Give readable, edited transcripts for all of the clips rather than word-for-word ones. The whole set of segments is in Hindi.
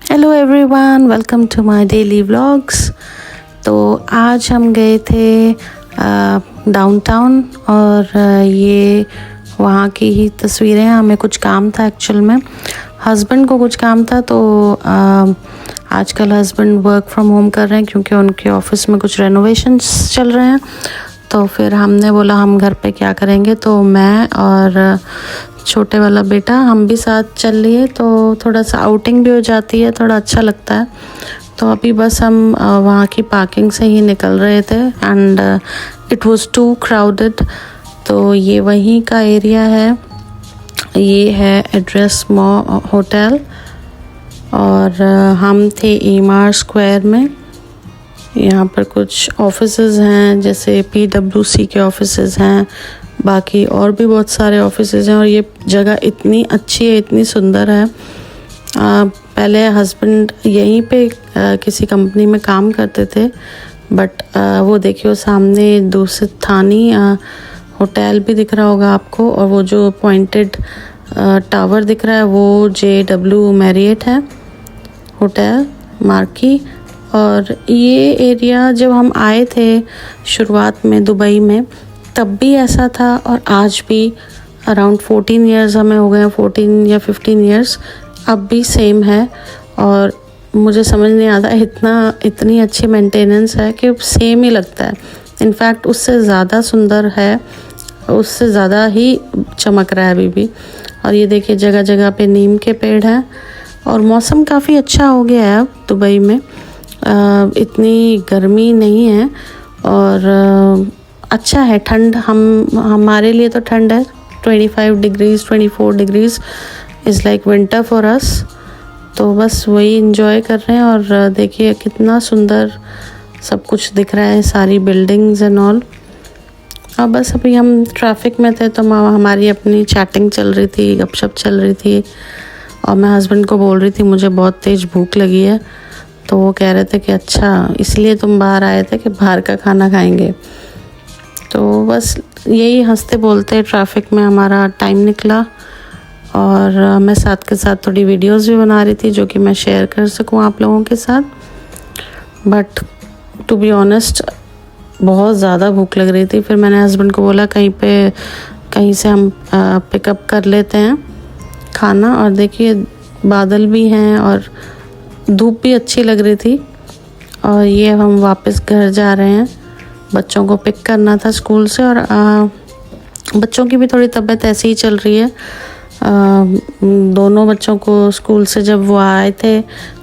Hello everyone, welcome to my daily vlogs. तो आज हम गए थे डाउनटाउन और ये वहाँ की ही तस्वीरें हैं। हमें कुछ काम था, एक्चुअल में हस्बैंड को कुछ काम था। तो आजकल हस्बैंड वर्क फ्रॉम होम कर रहे हैं क्योंकि उनके ऑफिस में कुछ रेनोवेशंस चल रहे हैं। तो फिर हमने बोला हम घर पे क्या करेंगे, तो मैं और छोटे वाला बेटा हम भी साथ चल लिए, तो थोड़ा सा आउटिंग भी हो जाती है, थोड़ा अच्छा लगता है। तो अभी बस हम वहाँ की पार्किंग से ही निकल रहे थे and it was too crowded. तो ये वहीं का एरिया है, ये है एड्रेस होटल और हम थे ईमार स्क्वायर में। यहाँ पर कुछ ऑफिसेज हैं, जैसे PwC के ऑफिसेज हैं, बाकी और भी बहुत सारे ऑफिसेज हैं। और ये जगह इतनी अच्छी है, इतनी सुंदर है। पहले हस्बैंड यहीं पे किसी कंपनी में काम करते थे, बट वो देखिए सामने दूसरे थानी होटल भी दिख रहा होगा आपको, और वो जो पॉइंटेड टावर दिख रहा है वो JW मैरियट है होटल मार्की। और ये एरिया जब हम आए थे शुरुआत में दुबई में, तब भी ऐसा था और आज भी अराउंड 14 इयर्स हमें हो गए, 14 या 15 इयर्स अब भी सेम है। और मुझे समझ नहीं आता इतनी अच्छी मेंटेनेंस है कि सेम ही लगता है। इनफैक्ट उससे ज़्यादा सुंदर है, उससे ज़्यादा ही चमक रहा है अभी भी। और ये देखिए जगह जगह पे नीम के पेड़ हैं और मौसम काफ़ी अच्छा हो गया है अब दुबई में। इतनी गर्मी नहीं है और अच्छा है। ठंड हमारे लिए तो ठंड है, 25 degrees 24 degrees is like winter for us. तो बस वही इंजॉय कर रहे हैं। और देखिए कितना सुंदर सब कुछ दिख रहा है, सारी बिल्डिंग्स एंड ऑल। अब बस अभी हम ट्रैफिक में थे तो हमारी अपनी चैटिंग चल रही थी, गपशप चल रही थी। और मैं हस्बैंड को बोल रही थी मुझे बहुत तेज़ भूख लगी है। तो वो कह रहे थे कि अच्छा इसलिए तुम बाहर आए थे कि बाहर का खाना खाएंगे। तो बस यही हंसते बोलते ट्रैफिक में हमारा टाइम निकला। और मैं साथ के साथ थोड़ी वीडियोस भी बना रही थी जो कि मैं शेयर कर सकूं आप लोगों के साथ। बट टू बी ऑनेस्ट बहुत ज़्यादा भूख लग रही थी। फिर मैंने हस्बैंड को बोला कहीं से हम पिकअप कर लेते हैं खाना। और देखिए बादल भी हैं और धूप भी अच्छी लग रही थी। और ये हम वापस घर जा रहे हैं, बच्चों को पिक करना था स्कूल से। और बच्चों की भी थोड़ी तबीयत ऐसी ही चल रही है। दोनों बच्चों को स्कूल से जब वो आए थे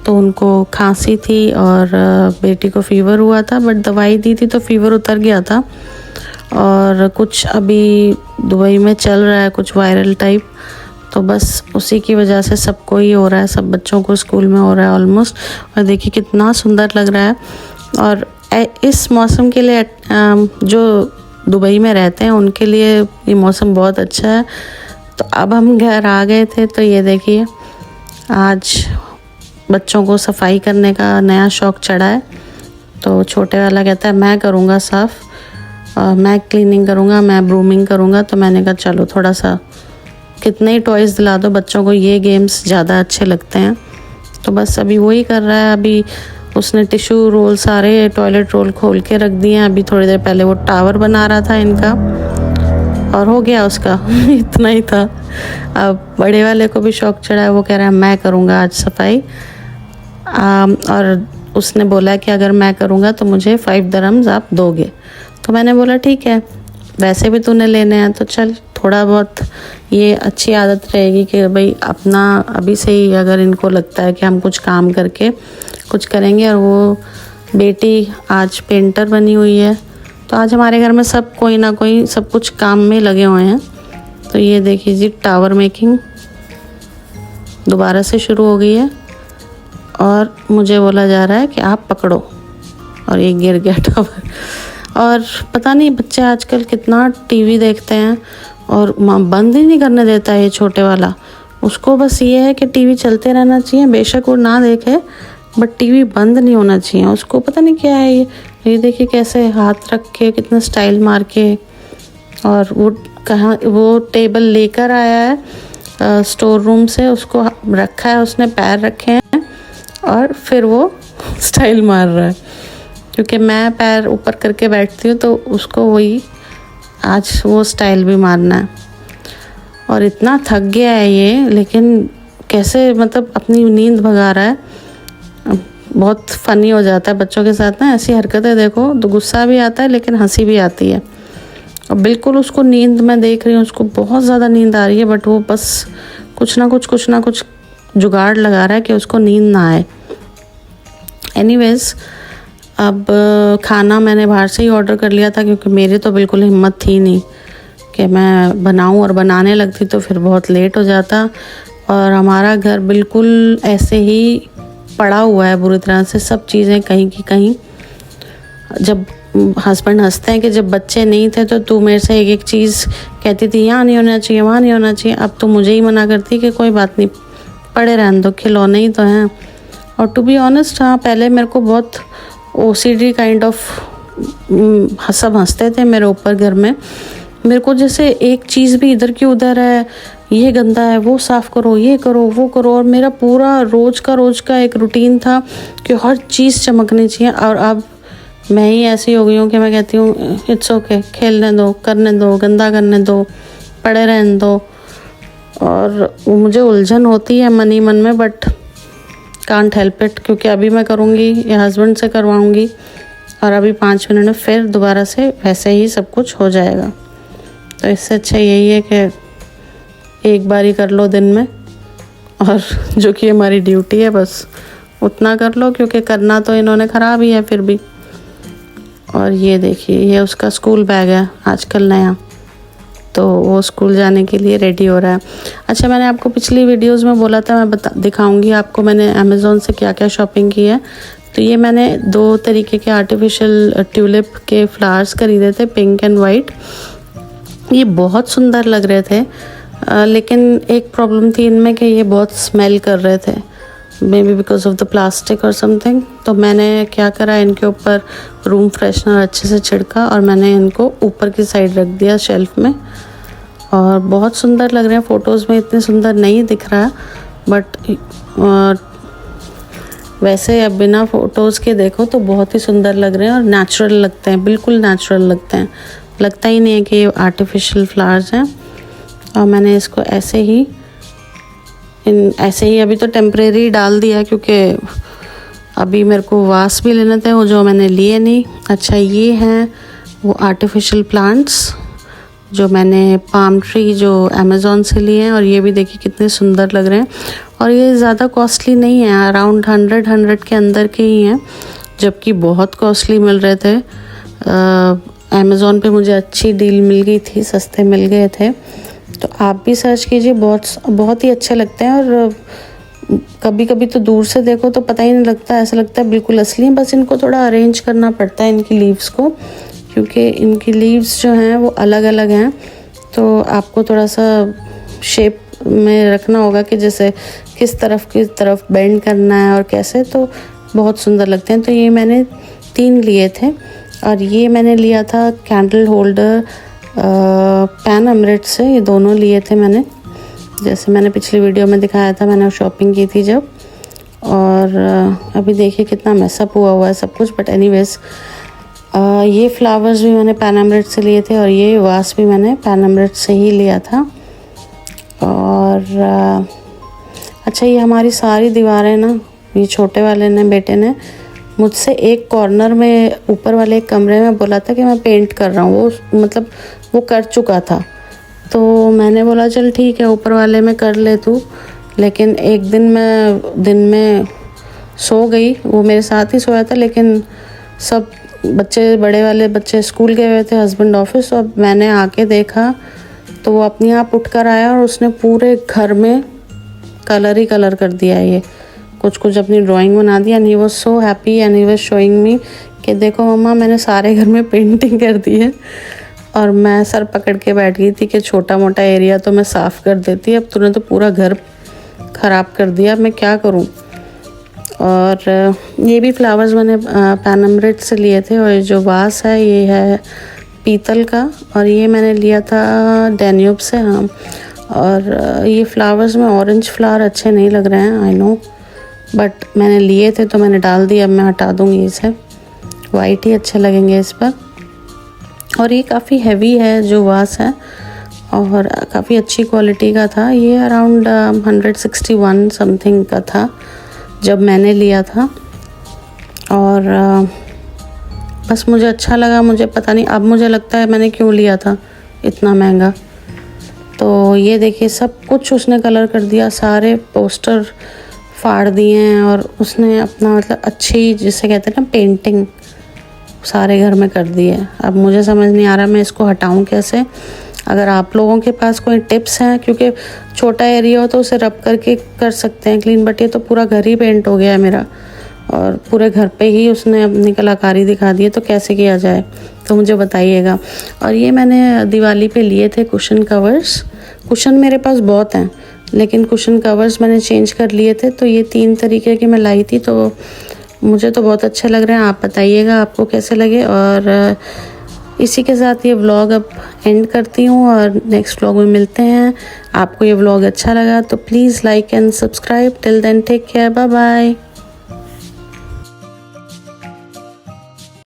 तो उनको खांसी थी और बेटी को फीवर हुआ था, बट दवाई दी थी तो फीवर उतर गया था। और कुछ अभी दुबई में चल रहा है कुछ वायरल टाइप, तो बस उसी की वजह से सबको ही हो रहा है, सब बच्चों को स्कूल में हो रहा है ऑलमोस्ट। और देखिए कितना सुंदर लग रहा है। और इस मौसम के लिए जो दुबई में रहते हैं उनके लिए ये मौसम बहुत अच्छा है। तो अब हम घर आ गए थे, तो ये देखिए आज बच्चों को सफाई करने का नया शौक़ चढ़ा है। तो छोटे वाला कहता है मैं करूँगा साफ़, मैं क्लीनिंग करूँगा, मैं ब्रूमिंग करूँगा। तो मैंने कहा चलो थोड़ा सा कितने ही टॉयज़ दिला दो बच्चों को, ये गेम्स ज़्यादा अच्छे लगते हैं। तो बस अभी वही कर रहा है। अभी उसने टिश्यू रोल सारे टॉयलेट रोल खोल के रख दिए हैं। अभी थोड़ी देर पहले वो टावर बना रहा था इनका और हो गया उसका इतना ही था। अब बड़े वाले को भी शौक़ चढ़ा है, वो कह रहा है मैं करूँगा आज सफाई। और उसने बोला कि अगर मैं करूँगा तो मुझे 5 दिरहम्स आप दोगे। तो मैंने बोला ठीक है, वैसे भी तूने लेने हैं तो चल थोड़ा बहुत ये अच्छी आदत रहेगी कि भाई अपना अभी से ही अगर इनको लगता है कि हम कुछ काम करके कुछ करेंगे। और वो बेटी आज पेंटर बनी हुई है, तो आज हमारे घर में सब कोई ना कोई सब कुछ काम में लगे हुए हैं। तो ये देखिए जी टावर मेकिंग दोबारा से शुरू हो गई है और मुझे बोला जा रहा है कि आप पकड़ो, और ये गिर गया टावर। और पता नहीं बच्चे आजकल कितना टीवी देखते हैं और बंद ही नहीं करने देता है ये छोटे वाला। उसको बस ये है कि टीवी चलते रहना चाहिए, बेशक वो ना देखे बट टीवी बंद नहीं होना चाहिए। उसको पता नहीं क्या है ये देखिए कैसे हाथ रख के कितना स्टाइल मार के। और वो टेबल लेकर आया है स्टोर रूम से, उसको रखा है, उसने पैर रखे हैं और फिर वो स्टाइल मार रहा है, क्योंकि मैं पैर ऊपर करके बैठती हूँ तो उसको वही आज वो स्टाइल भी मारना है। और इतना थक गया है ये, लेकिन कैसे मतलब अपनी नींद भगा रहा है। बहुत फ़नी हो जाता है बच्चों के साथ ना, ऐसी हरकतें देखो तो गुस्सा भी आता है लेकिन हंसी भी आती है। और बिल्कुल उसको नींद में देख रही हूँ, उसको बहुत ज़्यादा नींद आ रही है, बट वो बस कुछ ना कुछ जुगाड़ लगा रहा है कि उसको नींद ना आए। एनीवेज़, अब खाना मैंने बाहर से ही ऑर्डर कर लिया था, क्योंकि मेरी तो बिल्कुल हिम्मत थी नहीं कि मैं बनाऊं, और बनाने लगती तो फिर बहुत लेट हो जाता। और हमारा घर बिल्कुल ऐसे ही पड़ा हुआ है बुरी तरह से, सब चीज़ें कहीं की कहीं। जब हस्बैंड हंसते हैं कि जब बच्चे नहीं थे तो तू मेरे से एक एक चीज़ कहती थी, यहाँ नहीं होना चाहिए, वहाँ नहीं होना चाहिए। अब तो मुझे ही मना करती कि कोई बात नहीं, पड़े रहने दो, खिलौने ही तो हैं। और टू बी ऑनेस्ट, हाँ, पहले मेरे को बहुत OCD काइंड ऑफ सब हंसते थे मेरे ऊपर घर में। मेरे को जैसे एक चीज़ भी इधर की उधर है, ये गंदा है, वो साफ़ करो, ये करो, वो करो। और मेरा पूरा रोज़ का एक रूटीन था कि हर चीज़ चमकनी चाहिए। और अब मैं ही ऐसी हो गई हूँ कि मैं कहती हूँ इट्स ओके, खेलने दो, करने दो, गंदा करने दो, पड़े रहने दो। और मुझे उलझन होती है मन ही मन में, बट कांट हेल्प इट, क्योंकि अभी मैं करूँगी या हस्बैंड से करवाऊँगी, और अभी 5 मिनट में फिर दोबारा से वैसे ही सब कुछ हो जाएगा। तो इससे अच्छा यही है कि एक बार ही कर लो दिन में, और जो कि हमारी ड्यूटी है बस उतना कर लो, क्योंकि करना तो इन्होंने ख़राब ही है फिर भी। और ये देखिए, ये उसका स्कूल बैग है आजकल नया, तो वो स्कूल जाने के लिए रेडी हो रहा है। अच्छा, मैंने आपको पिछली वीडियोस में बोला था मैं दिखाऊंगी आपको मैंने अमेज़ॉन से क्या क्या शॉपिंग की है। तो ये मैंने 2 तरीके के आर्टिफिशियल ट्यूलिप के फ्लावर्स खरीदे थे, पिंक एंड वाइट। ये बहुत सुंदर लग रहे थे, लेकिन एक प्रॉब्लम थी इनमें कि ये बहुत स्मेल कर रहे थे, may be because of the plastic और समथिंग। तो मैंने क्या करा, इनके ऊपर रूम फ्रेशनर अच्छे से छिड़का और मैंने इनको ऊपर की साइड रख दिया शेल्फ में। और बहुत सुंदर लग रहे हैं, फ़ोटोज़ में इतने सुंदर नहीं दिख रहा, बट वैसे अब बिना फ़ोटोज़ के देखो तो बहुत ही सुंदर लग रहे हैं और नेचुरल लगते हैं, बिल्कुल नेचुरल लगते हैं। लगता ही नहीं है कि ये आर्टिफिशियल फ्लावर्स हैं। और मैंने इसको ऐसे ही अभी तो टेम्परेरी डाल दिया, क्योंकि अभी मेरे को वास भी लेने थे, वो जो मैंने लिए नहीं। अच्छा, ये हैं वो आर्टिफिशियल प्लांट्स जो मैंने पाम ट्री जो अमेज़ॉन से लिए हैं, और ये भी देखिए कितने सुंदर लग रहे हैं। और ये ज़्यादा कॉस्टली नहीं है, अराउंड 100 के अंदर के ही हैं, जबकि बहुत कॉस्टली मिल रहे थे। अमेज़ॉन पे मुझे अच्छी डील मिल गई थी, सस्ते मिल गए थे। तो आप भी सर्च कीजिए, बहुत ही अच्छे लगते हैं। और कभी कभी तो दूर से देखो तो पता ही नहीं लगता, ऐसा लगता है बिल्कुल असली है। बस इनको थोड़ा अरेंज करना पड़ता है, इनकी लीव्स को, क्योंकि इनकी लीव्स जो हैं वो अलग अलग हैं। तो आपको थोड़ा सा शेप में रखना होगा कि जैसे किस तरफ बेंड करना है और कैसे, तो बहुत सुंदर लगते हैं। तो ये मैंने 3 लिए थे। और ये मैंने लिया था कैंडल होल्डर पैन अमृत से, ये दोनों लिए थे मैंने, जैसे मैंने पिछली वीडियो में दिखाया था, मैंने शॉपिंग की थी जब। और अभी देखिए कितना मैसअप हुआ है सब कुछ, बट एनीवेज ये फ्लावर्स भी मैंने पैन अमृत से लिए थे, और ये वास भी मैंने पैन अमृत से ही लिया था। और अच्छा, ये हमारी सारी दीवारें ना, ये छोटे वाले ने, बेटे ने मुझसे एक कॉर्नर में ऊपर वाले एक कमरे में बोला था कि मैं पेंट कर रहा हूँ, वो मतलब वो कर चुका था। तो मैंने बोला चल ठीक है, ऊपर वाले में कर ले तू। लेकिन एक दिन मैं दिन में सो गई, वो मेरे साथ ही सोया था, लेकिन सब बच्चे, बड़े वाले बच्चे स्कूल गए हुए थे, हस्बैंड ऑफिस। और मैंने आके देखा तो वो अपने आप उठ कर आया और उसने पूरे घर में कलर ही कलर कर दिया। ये कुछ अपनी ड्राइंग बना दी, and he was so happy and he was showing me कि देखो मम्मा, मैंने सारे घर में पेंटिंग कर दी है। और मैं सर पकड़ के बैठ गई थी कि छोटा मोटा एरिया तो मैं साफ़ कर देती, अब तूने तो पूरा घर ख़राब कर दिया, मैं क्या करूं। और ये भी फ्लावर्स मैंने पैन अमृत से लिए थे। और जो वास है ये है पीतल का, और ये मैंने लिया था डैन्यूब से। हाँ, और ये फ्लावर्स में ऑरेंज फ्लावर अच्छे नहीं लग रहे हैं, आई नो, बट मैंने लिए थे तो मैंने डाल दिया। अब मैं हटा दूँगी इसे, वाइट ही अच्छे लगेंगे इस पर। और ये काफ़ी हैवी है जो वास है और काफ़ी अच्छी क्वालिटी का था। ये अराउंड 161 समथिंग का था जब मैंने लिया था। और बस मुझे अच्छा लगा, मुझे पता नहीं अब मुझे लगता है मैंने क्यों लिया था इतना महंगा। तो ये देखिए सब कुछ उसने कलर कर दिया, सारे पोस्टर फाड़ दिए हैं और उसने अपना मतलब अच्छी जिसे कहते हैं ना पेंटिंग सारे घर में कर दी है। अब मुझे समझ नहीं आ रहा मैं इसको हटाऊं कैसे। अगर आप लोगों के पास कोई टिप्स हैं, क्योंकि छोटा एरिया हो तो उसे रब करके कर सकते हैं क्लीन, बट ये तो पूरा घर ही पेंट हो गया है मेरा और पूरे घर पे ही उसने अपनी कलाकारी दिखा दी है, तो कैसे किया जाए तो मुझे बताइएगा। और ये मैंने दिवाली पे लिए थे कुशन कवर्स। कुशन मेरे पास बहुत हैं लेकिन कुशन कवर्स मैंने चेंज कर लिए थे, तो ये 3 तरीके की मैं लाई थी, तो मुझे तो बहुत अच्छे लग रहे हैं। आप बताइएगा आपको कैसे लगे। और इसी के साथ ये व्लॉग अब एंड करती हूँ और नेक्स्ट व्लॉग में मिलते हैं। आपको ये व्लॉग अच्छा लगा तो please like and subscribe. Till then take care, bye bye.